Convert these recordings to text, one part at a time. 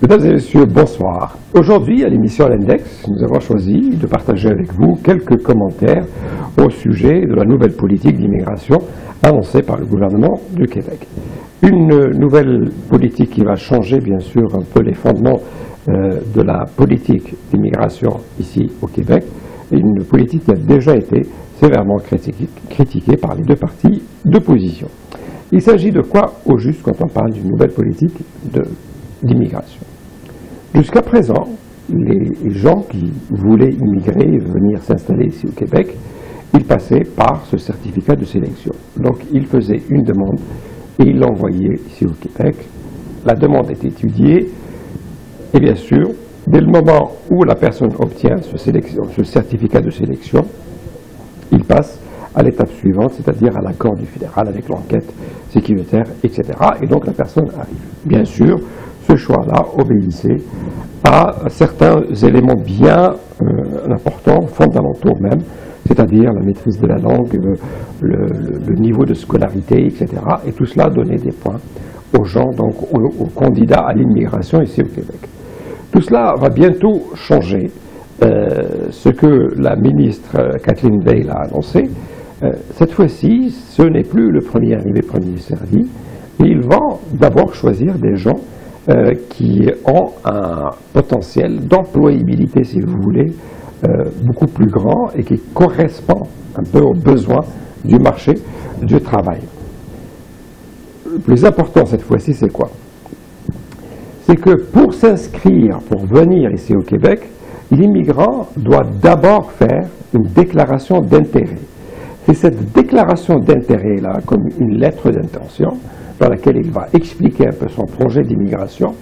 Mesdames et messieurs, bonsoir. Aujourd'hui, à l'émission L'Index, nous avons choisi de partager avec vous quelques commentaires au sujet de la nouvelle politique d'immigration annoncée par le gouvernement du Québec. Une nouvelle politique qui va changer, bien sûr, un peu les fondements de la politique d'immigration ici au Québec, une politique qui a déjà été sévèrement critiquée par les deux partis d'opposition. Il s'agit de quoi, au juste, quand on parle d'une nouvelle politique d'immigration? Jusqu'à présent, les gens qui voulaient immigrer et venir s'installer ici au Québec, ils passaient par ce certificat de sélection. Donc, ils faisaient une demande et ils l'envoyaient ici au Québec. La demande est étudiée et bien sûr, dès le moment où la personne obtient ce certificat de sélection, il passe à l'étape suivante, c'est-à-dire à l'accord du fédéral avec l'enquête sécuritaire, etc. Et donc la personne arrive. Bien sûr, ce choix-là obéissait à certains éléments bien importants, fondamentaux même, c'est-à-dire la maîtrise de la langue, le niveau de scolarité, etc. Et tout cela donnait des points aux gens, donc aux candidats à l'immigration ici au Québec. Tout cela va bientôt changer. Ce que la ministre Kathleen Bale a annoncé, cette fois-ci, ce n'est plus le premier arrivé, premier servi, mais ils vont d'abord choisir des gens qui ont un potentiel d'employabilité, si vous voulez, beaucoup plus grand et qui correspond un peu aux besoins du marché du travail. Le plus important cette fois-ci, c'est quoi? C'est que pour s'inscrire, pour venir ici au Québec, l'immigrant doit d'abord faire une déclaration d'intérêt. C'est cette déclaration d'intérêt-là, comme une lettre d'intention, dans laquelle il va expliquer un peu son projet d'immigration,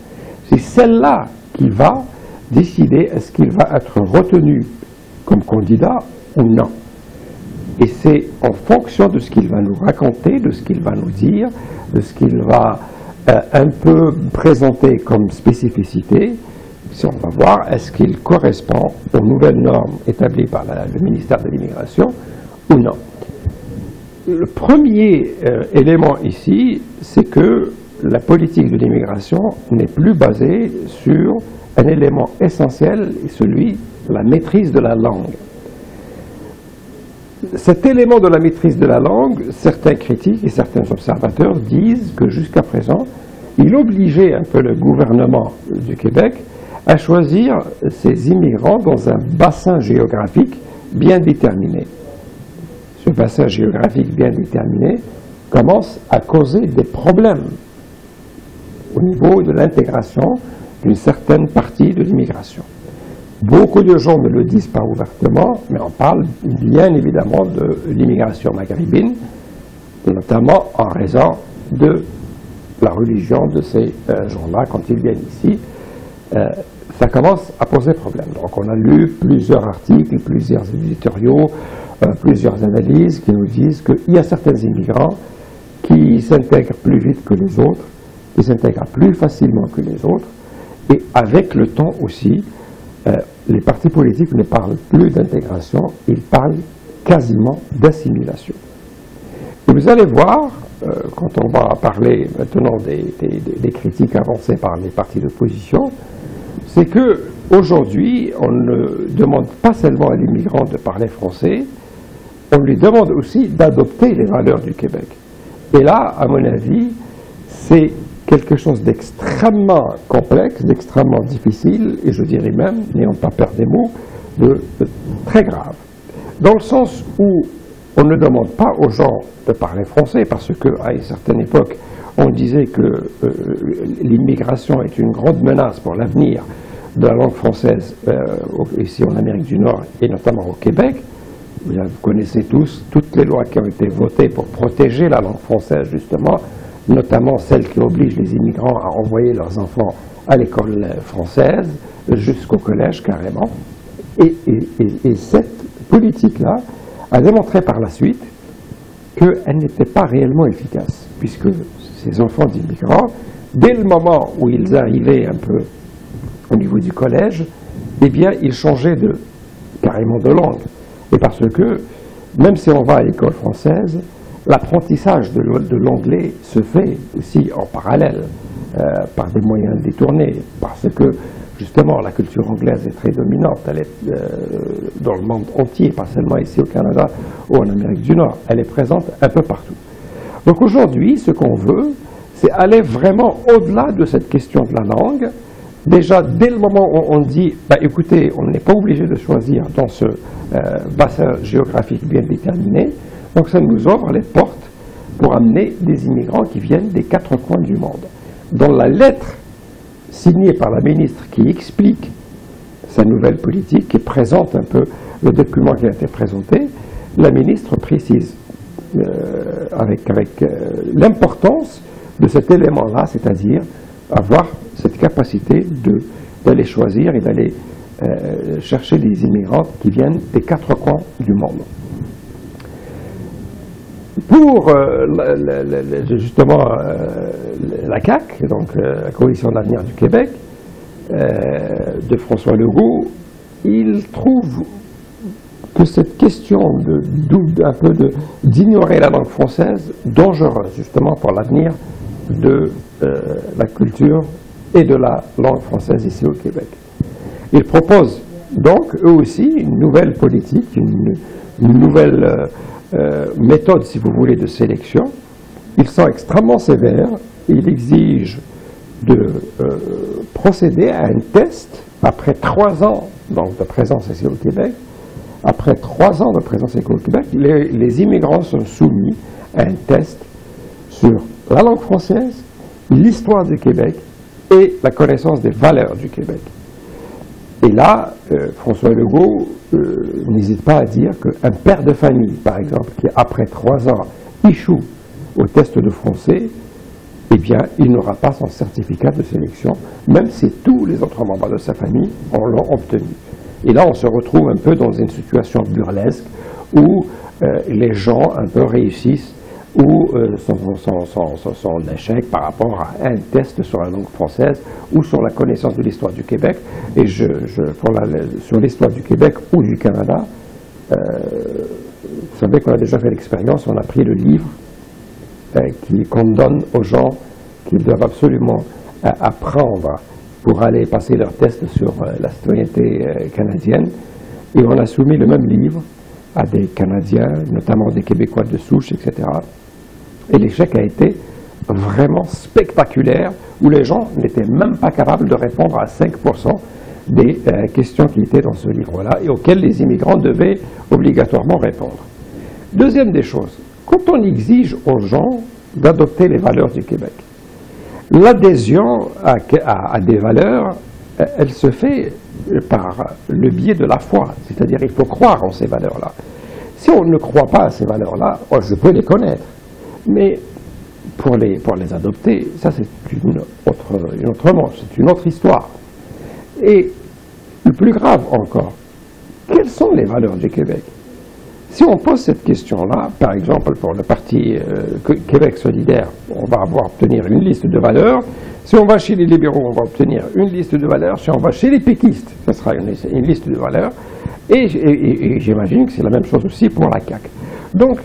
c'est celle-là qui va décider est-ce qu'il va être retenu comme candidat ou non. Et c'est en fonction de ce qu'il va nous raconter, de ce qu'il va nous dire, de ce qu'il va un peu présenter comme spécificité, si on va voir est-ce qu'il correspond aux nouvelles normes établies par le ministère de l'Immigration ou non. Le premier élément ici, c'est que la politique de l'immigration n'est plus basée sur un élément essentiel, celui de la maîtrise de la langue. Cet élément de la maîtrise de la langue, certains critiques et certains observateurs disent que jusqu'à présent, il obligeait un peu le gouvernement du Québec à choisir ses immigrants dans un bassin géographique bien déterminé. Ce bassin géographique bien déterminé commence à causer des problèmes au niveau de l'intégration d'une certaine partie de l'immigration. Beaucoup de gens ne le disent pas ouvertement, mais on parle bien évidemment de l'immigration maghrébine, notamment en raison de la religion de ces gens-là quand ils viennent ici. Ça commence à poser problème. Donc on a lu plusieurs articles, plusieurs éditoriaux, plusieurs analyses qui nous disent qu'il y a certains immigrants qui s'intègrent plus vite que les autres, qui s'intègrent plus facilement que les autres, et avec le temps aussi, les partis politiques ne parlent plus d'intégration, ils parlent quasiment d'assimilation. Et vous allez voir, quand on va parler maintenant des critiques avancées par les partis d'opposition, c'est qu'aujourd'hui, on ne demande pas seulement à l'immigrant de parler français, on lui demande aussi d'adopter les valeurs du Québec. Et là, à mon avis, c'est quelque chose d'extrêmement complexe, d'extrêmement difficile, et je dirais même, n'ayant pas peur des mots, de très grave. Dans le sens où on ne demande pas aux gens de parler français, parce qu'à une certaine époque, on disait que l'immigration est une grande menace pour l'avenir de la langue française ici en Amérique du Nord, et notamment au Québec. Vous connaissez tous toutes les lois qui ont été votées pour protéger la langue française, justement, notamment celles qui obligent les immigrants à envoyer leurs enfants à l'école française, jusqu'au collège carrément. Et cette politique-là a démontré par la suite qu'elle n'était pas réellement efficace, puisque ces enfants d'immigrants, dès le moment où ils arrivaient un peu au niveau du collège, eh bien, ils changeaient carrément de langue. Et parce que, même si on va à l'école française, l'apprentissage de l'anglais se fait aussi en parallèle. par des moyens détournés, parce que justement la culture anglaise est très dominante, elle est dans le monde entier, pas seulement ici au Canada ou en Amérique du Nord, elle est présente un peu partout. Donc aujourd'hui, ce qu'on veut, c'est aller vraiment au-delà de cette question de la langue. Déjà, dès le moment où on dit, bah, écoutez, on n'est pas obligé de choisir dans ce bassin géographique bien déterminé, donc ça nous ouvre les portes pour amener des immigrants qui viennent des 4 coins du monde. Dans la lettre signée par la ministre qui explique sa nouvelle politique, qui présente un peu le document qui a été présenté, la ministre précise avec l'importance de cet élément-là, c'est-à-dire avoir cette capacité d'aller choisir et d'aller chercher des immigrants qui viennent des 4 coins du monde. Pour justement la CAQ, donc la Coalition de l'avenir du Québec, de François Legault, il trouve que cette question d'ignorer la langue française dangereuse justement pour l'avenir de la culture et de la langue française ici au Québec. Ils proposent donc eux aussi une nouvelle politique, une nouvelle méthode, si vous voulez, de sélection. Ils sont extrêmement sévères. Ils exigent de procéder à un test après 3 ans donc, de présence ici au Québec. Après 3 ans de présence ici au Québec, les immigrants sont soumis à un test sur la langue française, l'histoire du Québec et la connaissance des valeurs du Québec. Et là, François Legault n'hésite pas à dire qu'un père de famille, par exemple, qui après 3 ans échoue au test de français, eh bien, il n'aura pas son certificat de sélection, même si tous les autres membres de sa famille l'ont obtenu. Et là, on se retrouve un peu dans une situation burlesque où les gens un peu réussissent ou son échec par rapport à un test sur la langue française ou sur la connaissance de l'histoire du Québec. Et sur l'histoire du Québec ou du Canada, vous savez qu'on a déjà fait l'expérience, on a pris le livre qu'on donne aux gens qu'ils doivent absolument apprendre pour aller passer leur test sur la citoyenneté canadienne. Et on a soumis le même livre à des Canadiens, notamment des Québécois de souche, etc. Et l'échec a été vraiment spectaculaire, où les gens n'étaient même pas capables de répondre à 5% des questions qui étaient dans ce livre-là, et auxquelles les immigrants devaient obligatoirement répondre. Deuxième des choses, quand on exige aux gens d'adopter les valeurs du Québec, l'adhésion à des valeurs, elle se fait par le biais de la foi, c'est-à-dire il faut croire en ces valeurs-là. Si on ne croit pas à ces valeurs-là, je peux les connaître, mais pour les adopter, ça c'est une autre manche, c'est une autre histoire. Et le plus grave encore, quelles sont les valeurs du Québec? Si on pose cette question-là, par exemple pour le parti Québec solidaire, on va obtenir une liste de valeurs. Si on va chez les libéraux, on va obtenir une liste de valeurs. Si on va chez les péquistes, ce sera une liste de valeurs. Et j'imagine que c'est la même chose aussi pour la CAQ. Donc,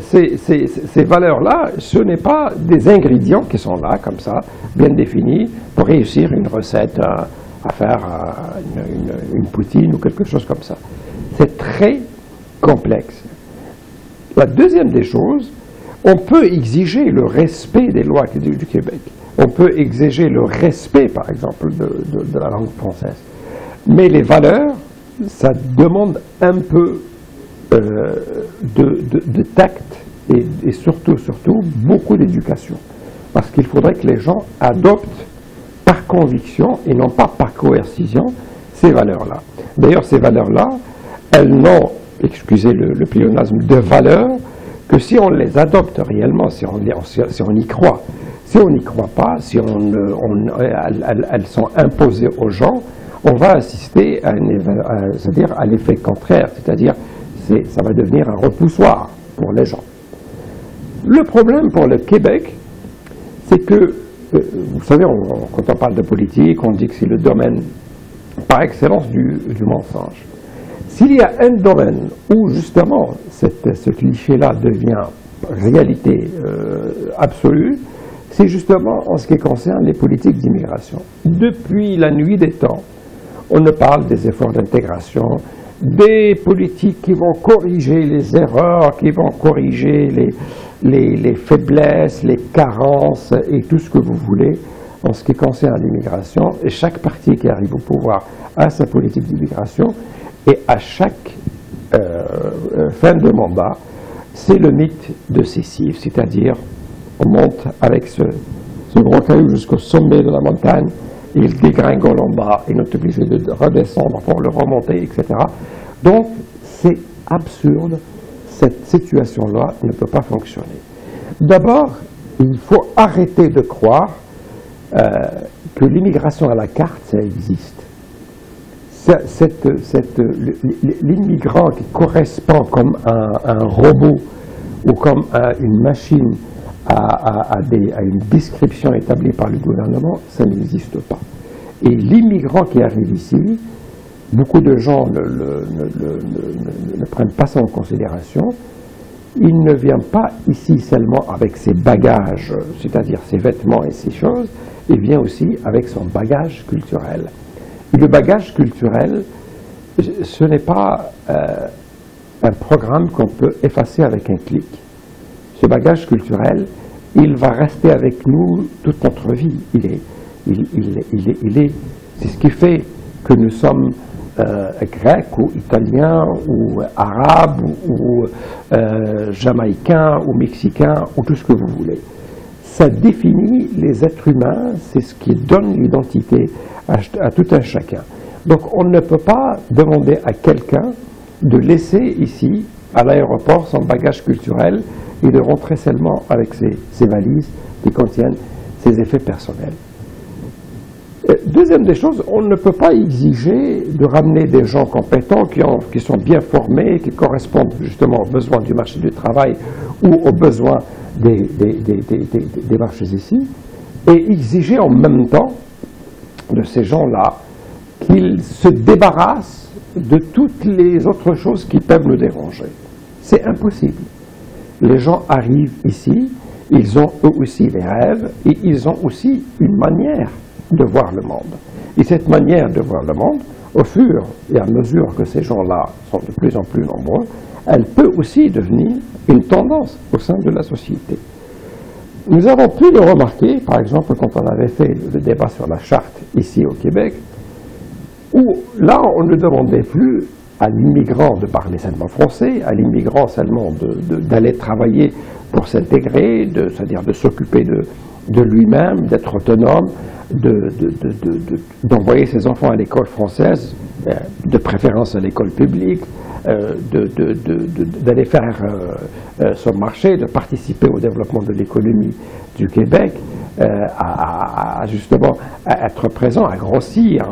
ces valeurs-là, ce n'est pas des ingrédients qui sont là, comme ça, bien définis, pour réussir une recette, à faire une poutine ou quelque chose comme ça. C'est très complexe. La deuxième des choses, on peut exiger le respect des lois du Québec. On peut exiger le respect, par exemple, de la langue française. Mais les valeurs, ça demande un peu de tact et surtout, beaucoup d'éducation. Parce qu'il faudrait que les gens adoptent par conviction et non pas par coercition ces valeurs-là. D'ailleurs, ces valeurs-là, elles n'ont, excusez le pléonasme, de valeur que si on les adopte réellement, si on y croit. Si on n'y croit pas, si elles sont imposées aux gens, on va assister à l'effet contraire, c'est-à-dire ça va devenir un repoussoir pour les gens. Le problème pour le Québec, c'est que, vous savez, quand on parle de politique, on dit que c'est le domaine par excellence du mensonge. S'il y a un domaine où justement ce cliché-là devient réalité absolue, c'est justement en ce qui concerne les politiques d'immigration. Depuis la nuit des temps, on ne parle des efforts d'intégration, des politiques qui vont corriger les erreurs, qui vont corriger les faiblesses, les carences et tout ce que vous voulez en ce qui concerne l'immigration. Et chaque parti qui arrive au pouvoir a sa politique d'immigration, et à chaque fin de mandat, c'est le mythe de Sisyphe, c'est-à-dire on monte avec ce gros caillou jusqu'au sommet de la montagne, il dégringole en bas, il est obligé de redescendre pour le remonter, etc. Donc c'est absurde, cette situation-là ne peut pas fonctionner. D'abord, il faut arrêter de croire que l'immigration à la carte, ça existe. L'immigrant qui correspond comme un robot ou comme une machine à une description établie par le gouvernement, ça n'existe pas. Et l'immigrant qui arrive ici, beaucoup de gens ne prennent pas ça en considération. Il ne vient pas ici seulement avec ses bagages, c'est-à-dire ses vêtements et ses choses, il vient aussi avec son bagage culturel. Et le bagage culturel, ce n'est pas un programme qu'on peut effacer avec un clic. Ce bagage culturel, il va rester avec nous toute notre vie. C'est ce qui fait que nous sommes grecs ou italiens ou arabes ou jamaïcains ou mexicains ou tout ce que vous voulez. Ça définit les êtres humains, c'est ce qui donne l'identité à tout un chacun. Donc on ne peut pas demander à quelqu'un de laisser ici, à l'aéroport, son bagage culturel et de rentrer seulement avec ses valises qui contiennent ses effets personnels. Deuxième des choses, on ne peut pas exiger de ramener des gens compétents qui sont bien formés, qui correspondent justement aux besoins du marché du travail ou aux besoins des marchés ici, et exiger en même temps de ces gens-là qu'ils se débarrassent de toutes les autres choses qui peuvent nous déranger. C'est impossible. Les gens arrivent ici, ils ont eux aussi des rêves et ils ont aussi une manière de voir le monde. Et cette manière de voir le monde, au fur et à mesure que ces gens-là sont de plus en plus nombreux, elle peut aussi devenir une tendance au sein de la société. Nous avons pu le remarquer, par exemple, quand on avait fait le débat sur la charte ici au Québec, où là, on ne demandait plus à l'immigrant de parler seulement français, à l'immigrant seulement d'aller travailler pour s'intégrer, c'est-à-dire de s'occuper de lui-même, d'être autonome, d'envoyer ses enfants à l'école française, de préférence à l'école publique, d'aller faire son marché, de participer au développement de l'économie du Québec, justement à être présent, à grossir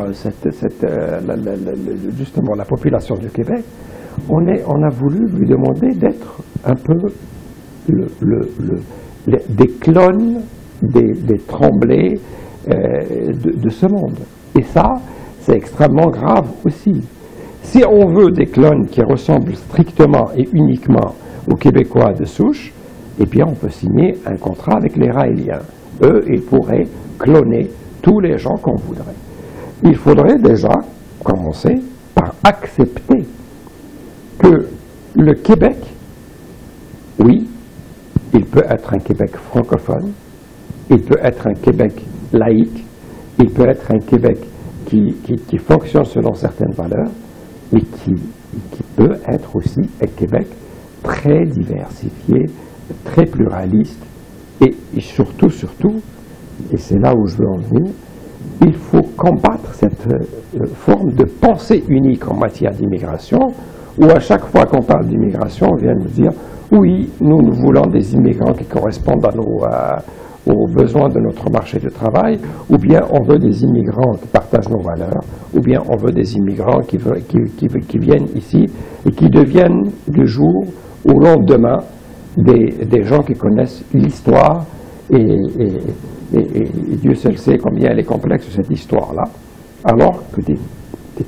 justement la population du Québec. On a voulu lui demander d'être un peu des clones, des tremblés de ce monde. Et ça, c'est extrêmement grave aussi. Si on veut des clones qui ressemblent strictement et uniquement aux Québécois de souche, eh bien on peut signer un contrat avec les Raéliens. Eux, ils pourraient cloner tous les gens qu'on voudrait. Il faudrait déjà commencer par accepter que le Québec, oui, il peut être un Québec francophone, il peut être un Québec laïque, il peut être un Québec qui fonctionne selon certaines valeurs, mais qui peut être aussi un Québec très diversifié, très pluraliste, et surtout, et c'est là où je veux en venir, il faut combattre cette forme de pensée unique en matière d'immigration, où à chaque fois qu'on parle d'immigration, on vient nous dire oui, nous voulons des immigrants qui correspondent aux besoins de notre marché de travail, ou bien on veut des immigrants qui partagent nos valeurs, ou bien on veut des immigrants qui viennent ici et qui deviennent du jour au lendemain des gens qui connaissent l'histoire, et Dieu seul sait combien elle est complexe cette histoire-là, alors que des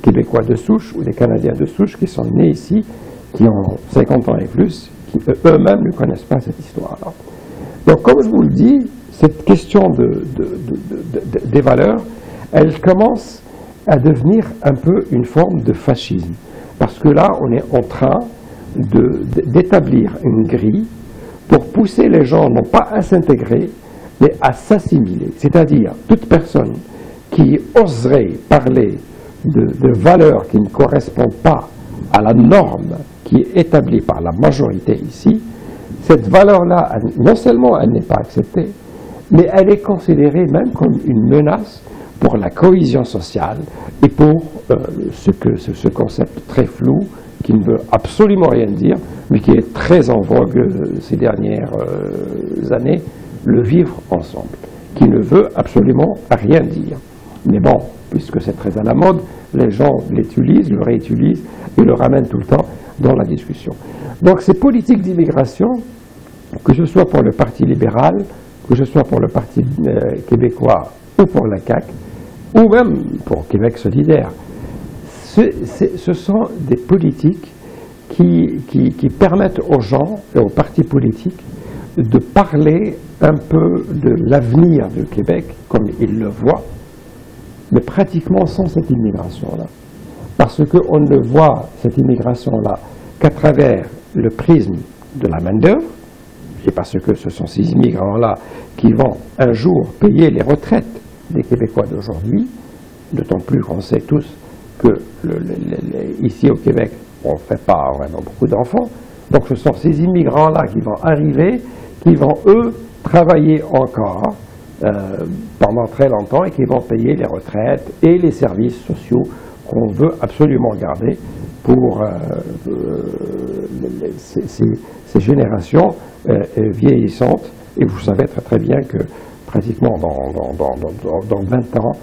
Québécois de souche ou des Canadiens de souche qui sont nés ici, qui ont 50 ans et plus, qui eux-mêmes ne connaissent pas cette histoire-là. Donc, comme je vous le dis, cette question des valeurs, elle commence à devenir un peu une forme de fascisme. Parce que là, on est en train d'établir une grille pour pousser les gens non pas à s'intégrer, mais à s'assimiler. C'est-à-dire, toute personne qui oserait parler de valeurs qui ne correspondent pas à la norme qui est établie par la majorité ici, cette valeur-là, non seulement elle n'est pas acceptée, mais elle est considérée même comme une menace pour la cohésion sociale et pour ce concept très flou qui ne veut absolument rien dire, mais qui est très en vogue ces dernières années, le vivre ensemble, qui ne veut absolument rien dire. Mais bon, puisque c'est très à la mode, les gens l'utilisent, le réutilisent et le ramènent tout le temps dans la discussion. Donc ces politiques d'immigration, que ce soit pour le Parti libéral, que ce soit pour le Parti québécois ou pour la CAQ, ou même pour Québec solidaire, ce sont des politiques qui permettent aux gens et aux partis politiques de parler un peu de l'avenir du Québec comme ils le voient, mais pratiquement sans cette immigration-là. Parce qu'on ne voit cette immigration-là qu'à travers le prisme de la main-d'œuvre, et parce que ce sont ces immigrants-là qui vont un jour payer les retraites des Québécois d'aujourd'hui, d'autant plus qu'on sait tous que ici au Québec, on ne fait pas vraiment beaucoup d'enfants. Donc ce sont ces immigrants-là qui vont arriver, qui vont, eux, travailler encore pendant très longtemps et qui vont payer les retraites et les services sociaux qu'on veut absolument garder pour ces générations vieillissantes. Et vous savez très très bien que pratiquement dans 20 ans,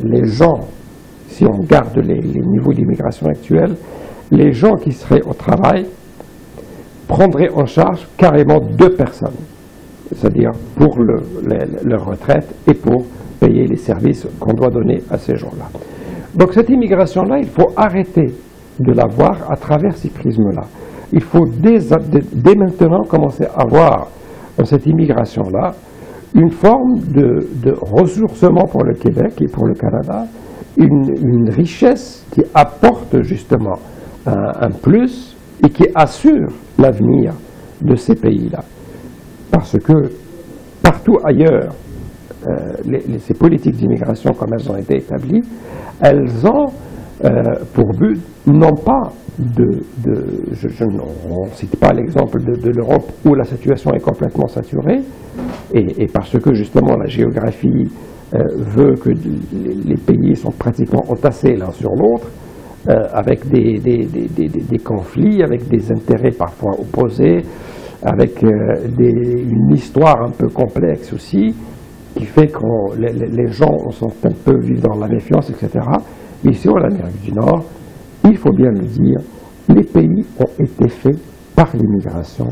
les gens, si on garde les niveaux d'immigration actuels, les gens qui seraient au travail prendraient en charge carrément 2 personnes, c'est-à-dire pour leur retraite et pour payer les services qu'on doit donner à ces gens-là. Donc cette immigration-là, il faut arrêter de la voir à travers ces prismes-là. Il faut dès maintenant commencer à voir dans cette immigration-là une forme de ressourcement pour le Québec et pour le Canada, une richesse qui apporte justement un plus et qui assure l'avenir de ces pays-là. Parce que partout ailleurs, ces politiques d'immigration comme elles ont été établies, elles ont pour but non pas on ne cite pas l'exemple de l'Europe où la situation est complètement saturée, et parce que justement la géographie veut que les pays sont pratiquement entassés l'un sur l'autre, avec des conflits, avec des intérêts parfois opposés, avec une histoire un peu complexe aussi, qui fait que les gens sont un peu vivent dans la méfiance, etc. Mais ici, en Amérique du Nord, il faut bien le dire, les pays ont été faits par l'immigration,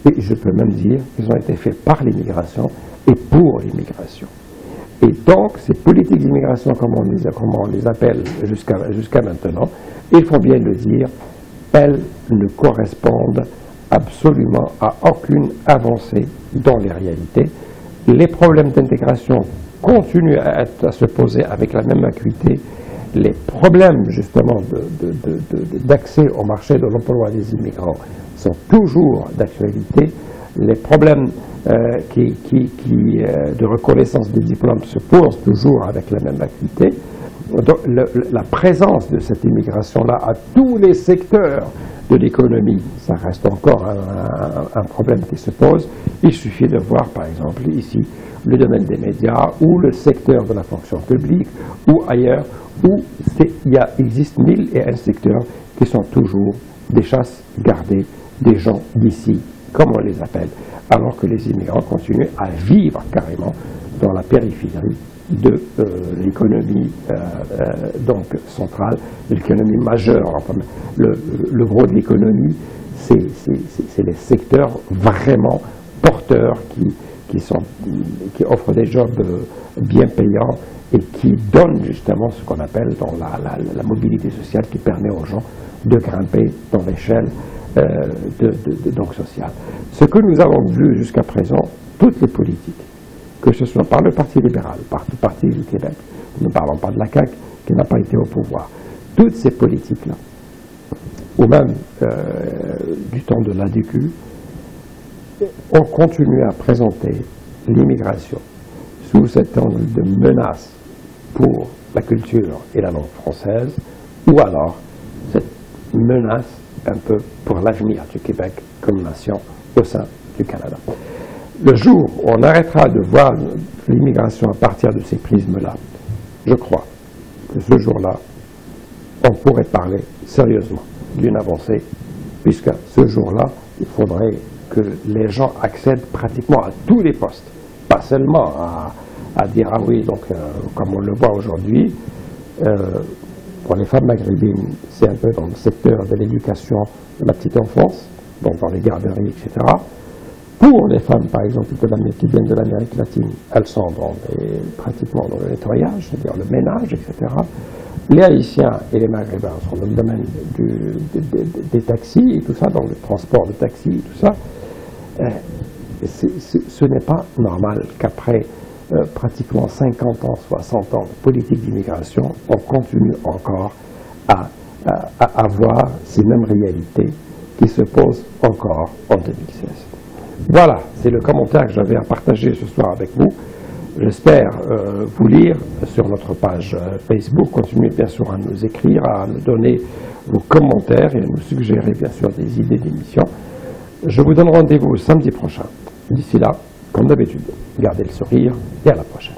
et je peux même dire qu'ils ont été faits par l'immigration et pour l'immigration. Et donc, ces politiques d'immigration, comme on les appelle jusqu'à maintenant, il faut bien le dire, elles ne correspondent absolument à aucune avancée dans les réalités. Les problèmes d'intégration continuent à se poser avec la même acuité. Les problèmes, justement, d'accès au marché de l'emploi des immigrants sont toujours d'actualité. Les problèmes de reconnaissance des diplômes se posent toujours avec la même acuité. Donc, la présence de cette immigration-là à tous les secteurs de l'économie, ça reste encore un problème qui se pose. Il suffit de voir, par exemple, ici, le domaine des médias ou le secteur de la fonction publique ou ailleurs, où il existe 1001 secteurs qui sont toujours des chasses gardées des gens d'ici, comme on les appelle, alors que les immigrants continuent à vivre carrément dans la périphérie de l'économie donc centrale, l'économie majeure. Enfin, le gros de l'économie, c'est les secteurs vraiment porteurs qui offrent des jobs bien payants et qui donnent justement ce qu'on appelle dans la mobilité sociale qui permet aux gens de grimper dans l'échelle donc sociale. Ce que nous avons vu jusqu'à présent, toutes les politiques, que ce soit par le Parti libéral, par le Parti du Québec, nous ne parlons pas de la CAQ qui n'a pas été au pouvoir, toutes ces politiques-là, ou même du temps de l'ADQ, ont continué à présenter l'immigration sous cet angle de menace pour la culture et la langue française, ou alors cette menace un peu pour l'avenir du Québec comme nation au sein du Canada. Le jour où on arrêtera de voir l'immigration à partir de ces prismes-là, je crois que ce jour-là, on pourrait parler sérieusement d'une avancée, puisque ce jour-là, il faudrait que les gens accèdent pratiquement à tous les postes, pas seulement à dire « ah oui, donc comme on le voit aujourd'hui, pour les femmes maghrébines, c'est un peu dans le secteur de l'éducation de la petite enfance, donc dans les garderies, etc. Pour les femmes, par exemple, qui viennent de l'Amérique latine, elles sont pratiquement dans le nettoyage, c'est-à-dire le ménage, etc. Les Haïtiens et les Maghrébins sont dans le domaine des taxis et tout ça, dans le transport de taxis et tout ça. Ce n'est pas normal qu'après pratiquement 50 ans, 60 ans de politique d'immigration, on continue encore à avoir ces mêmes réalités qui se posent encore en 2016. Voilà, c'est le commentaire que j'avais à partager ce soir avec vous. J'espère vous lire sur notre page Facebook. Continuez bien sûr à nous écrire, à nous donner vos commentaires et à nous suggérer bien sûr des idées d'émissions. Je vous donne rendez-vous samedi prochain. D'ici là, comme d'habitude, gardez le sourire et à la prochaine.